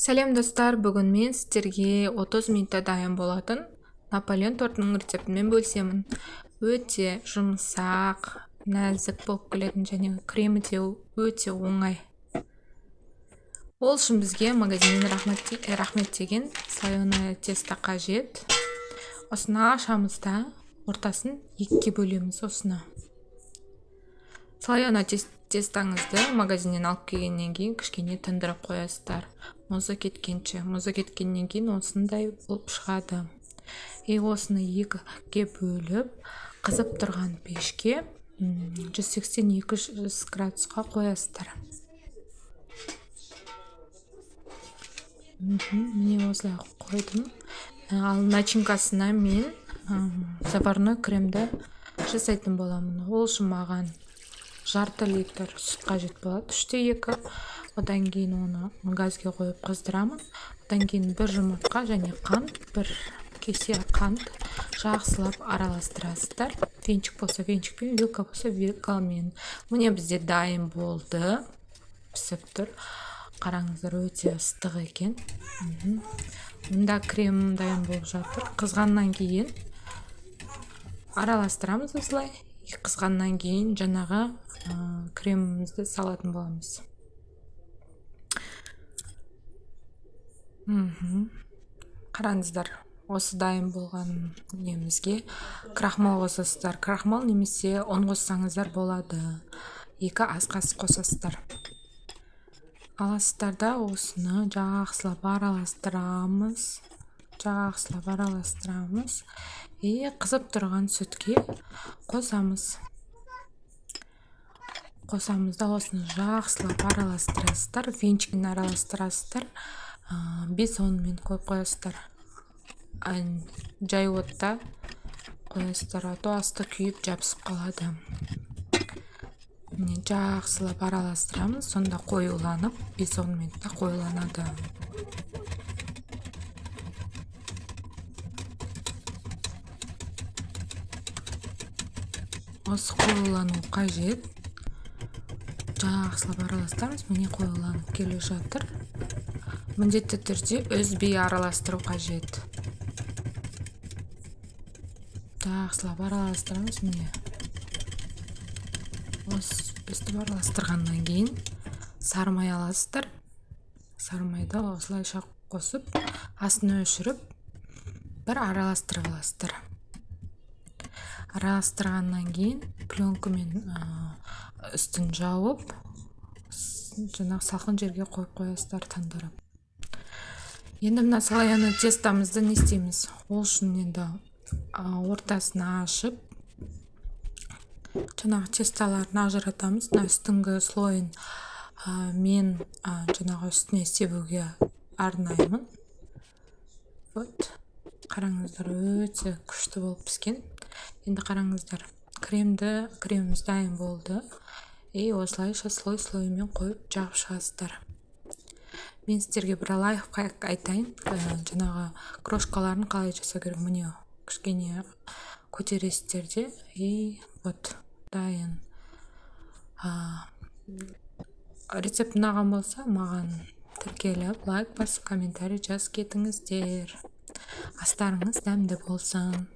Сәлем достар, бүгін мен сіздерге 30 минутта дайын болатын Наполеон тортының рецептімен бөлісемін. Өте жұмсақ, нәзік болып келетін және кремі де өте оңай. Ол үшін бізге магазиннен рахмет деген слоеное тесто қажет. Осыны ашамыз да ортасын екіге бөлеміз. Осыны слоеное тестаңызды магазиннен алып келгеннен кейін кішкене тындырып қоясыздар. Мұзы кеткеннен кейін осындай болып шығады. Осыны екіге бөліп, қызып тұрған пешке 180-200 градусқа қоясыздар. Міне осылай қойдым. Ал начинкасына мен заварной кремді жасайтын боламын. Ол үшін маған жарты литр сүт қажет болады, 3/2. Одан кейін оны газге қойып қыздырамын. Одан кейін бір жұмыртқа және қант, бір кесе қант жақсылап араластырасыздар. Венчик болса венчикпен, вилка болса вилкамен. Міне бізде дайын болды. Пісіп тұр. Қараңыздар, өте ыстық екен. Мұнда крем дайын болып жатыр. Қызғаннан кейін араластырамыз осылай. Қызғаннан кейін жаңағы кремімізді салатын боламыз. Қараңыздар, осы дайын болған немізге крахмал қосасыздар. Крахмал немесе ұн қоссаңыздар болады. 2 ас қасық қосасыздар. Аласыздар да осыны жақсылап араластырамыз. Қызып тұрған сүтке қосамыз. Қосамызда осыны жақсылап араластырасыздар. Венчикпен араластырасыздар. 5-10 минут қойып қоясыздар. Жай отта қоясыздар, а то асты күйіп жабысып қалады. Жақсылап араластырамыз, сонда қоюланып 5-10 минутта қоюланады. Осы қоюлану қажет. Жақсылап араластырамыз, міне қоюланып келе жатыр. Міндетті түрде үзбей араластыру қажет. Жақсылап араластырамыз, міне. Өстіп араластырғаннан кейін сары май аласыздар. Сары майды осылайша қосып, астын өшіріп, бір араластырып аласыздар. Араластырғаннан кейін пленкамен үстін жауып, жаңағы салқын жерге қойып қоясыздар таңдырып. Енді мына слоеное тестамызды не істейміз? Ол үшін енді ортасын ашып, жаңағы тесталарын ажыратамыз. Үстіңгі слойын мен жаңағы үстіне себуге арнаймын. Қараңыздар, өте күшті болып піскен. Енді қараңыздар, креміміз дайын болды. Осылайша слой-слоймен қойып жағып шығасыздар. Мен сіздерге бір лайфхак айтайын. Жаңағы крошкаларын қалай жасау керек? Міне кішкене көтересіздер де. Дайын. Рецепт ұнаған болса, маған тіркеліп, лайк басып, комментарий жазып кетіңіздер. Астарыңыз дәмді болсын.